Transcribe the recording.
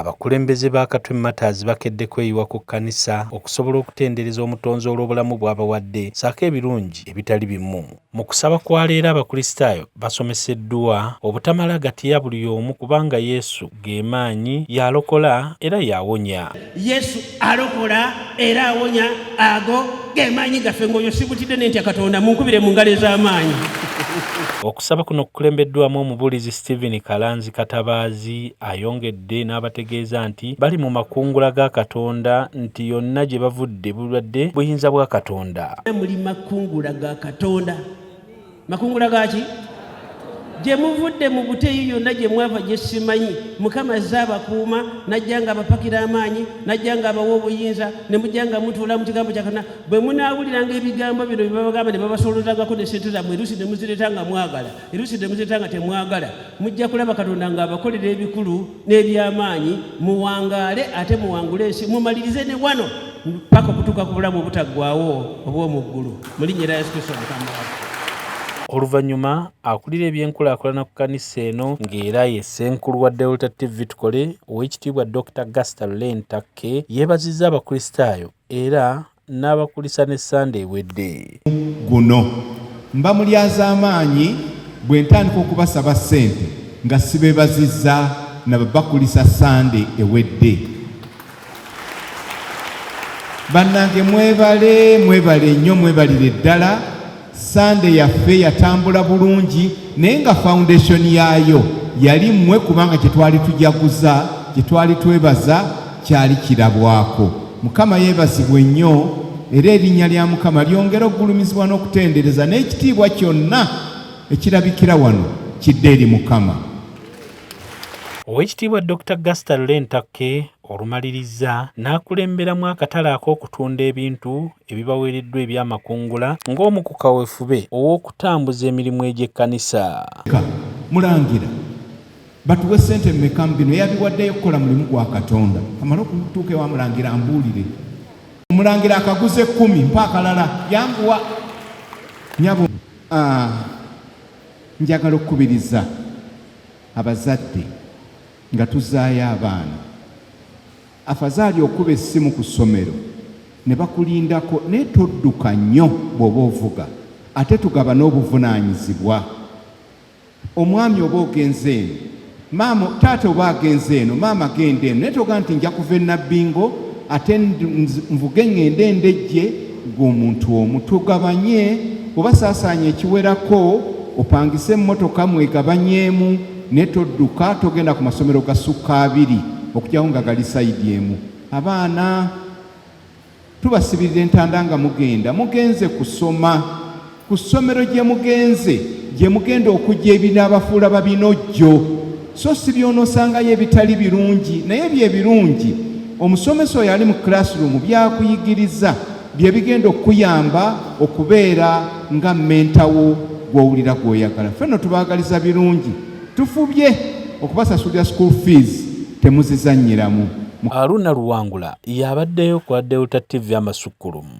Abakulembeze ba Katwe Matters bakedde kweyiwa ku kkanisa okusobola okutendereza omutonzi olw'obulamu bw'abawadde ssaako ebirungi ebitali bimu. Mu kusaba kwa leero abakristaayo basomeseddwa obutamala gatiya buli omu kubanga Yesu ge maanyi y'alokola era y'awonya. Yesu alokola era awonya, ago ge maanyi gaffe ng'oyo sibutidde ne ntya Katonda munkubire mu ngalo ez'amaanyi. Okusaba kuno kukulembeddwamu omubuulizi Stephen Kalanzi Katabaazi ayongedde n'abategeeza nti bali mu makungula ga Katonda nti yonna gye bavudde bulwadde buyinza bwa Katonda. Muli makungula ga Katonda. Makungula gaki? Gye muvudde mu buteeyi yonna gye mwava gye simanyi, Mukama azze abakuuma, najja nga abapakira amaanyi, najja nga abawa obuyinza, ne mujja nga mutuula mu kigambo kya Katonda. Bwe munaawuliranga ebigambo bino bye babagamba ne babasolozangako ne ssente zammwe, eruusi ne muzireeta nga mwagala, eruusi ne muzireeta nga temwagala, mujja kulaba Katonda ng'abakolera ebikulu n'ebyamaanyi, muwangaale ate muwangule ensi, mumalirize ne wano paka okutuuka ku bulamu obutaggwaawo obw'omu ggulu. Mu linnya lya Yesu Kristo Mukama waffe. Oluvannyuma akulira ebyenkulaakulana ku kkanisa eno ng'era ye ssenkulu wa Delta TV Tukole Oweekitiibwa Dr. Gaston Lentakke yeebazizza abakristaayo era n'abakulisa ne Sande ewedde. Guno mba mulyaza amaanyi bwe ntandika okubasaba ssente nga sibeebazizza na bakulisa Sande ewedde. Bannange mwebale nnyo, mwebalire ddala. Sande yaffe yatambula bulungi naye nga foundation yaayo yali mmwe kubanga kye twali tujaguza, kye twali twebaza kyali kirabwako. Mukama yeebazibwe nnyo era erinnya lya Mukama lyongera okugulumizibwa n'okutendereza, n'ekitiibwa kyonna ekirabikira wano kidde eri Mukama. Oweekitiibwa Dr. Gaston Lentakke olumaliriza n'akulemberamu akatale ak'okutunda ebintu ebibaweereddwa ebyamakungula ng'omu ku kaweefube ow'okutambuza emirimu egy'ekkanisa. Mulangira batuwe ssente mmeka mu bino yabiwaddeyo okukola mulimu gwa Katonda. Amala okutuuka ewa Mulangira ambuulire. Mulangira akaguze 10 mpa akalala yanguwa. Nyabo njagala okukubiriza abazadde nga tuzaayo abaana, afazaali okuba essimu ku ssomero ne bakulindako naye todduka nnyo bw'oba ovuga, ate tugaba n'obuvunaanyizibwa. Omwami oba ogenze eno, maama taata oba agenze eno, maama genda eno, naye toga nti nja kuva enabbingo ate nvuge ngende endejje gw'omuntu omu. Tugabanye, oba saasaanya ekiwerako opangise emmotoka mwegabanyeemu, naye todduka togenda ku masomero ga sukka 2 okujyawo nga gali sayidi emu. Abaana tubasibirira entanda nga mugenze kusoma, ku ssomero gye mugenda okujja ebinaabafuula babinojjo, so si by'onoosangayo ebitali birungi naye byebirungi. Omusomesa oyo ali mu classroom byakuyigiriza bye bigenda okuyamba okubeera nga mentawo gw'owulira gw'oyagala. Ffenno tubaagaliza birungi, tufubye okubasasulira school fees, temuzizannyiramu. Aruna Luwangula yabaddeyo ku Delta TV Amasukkulumu.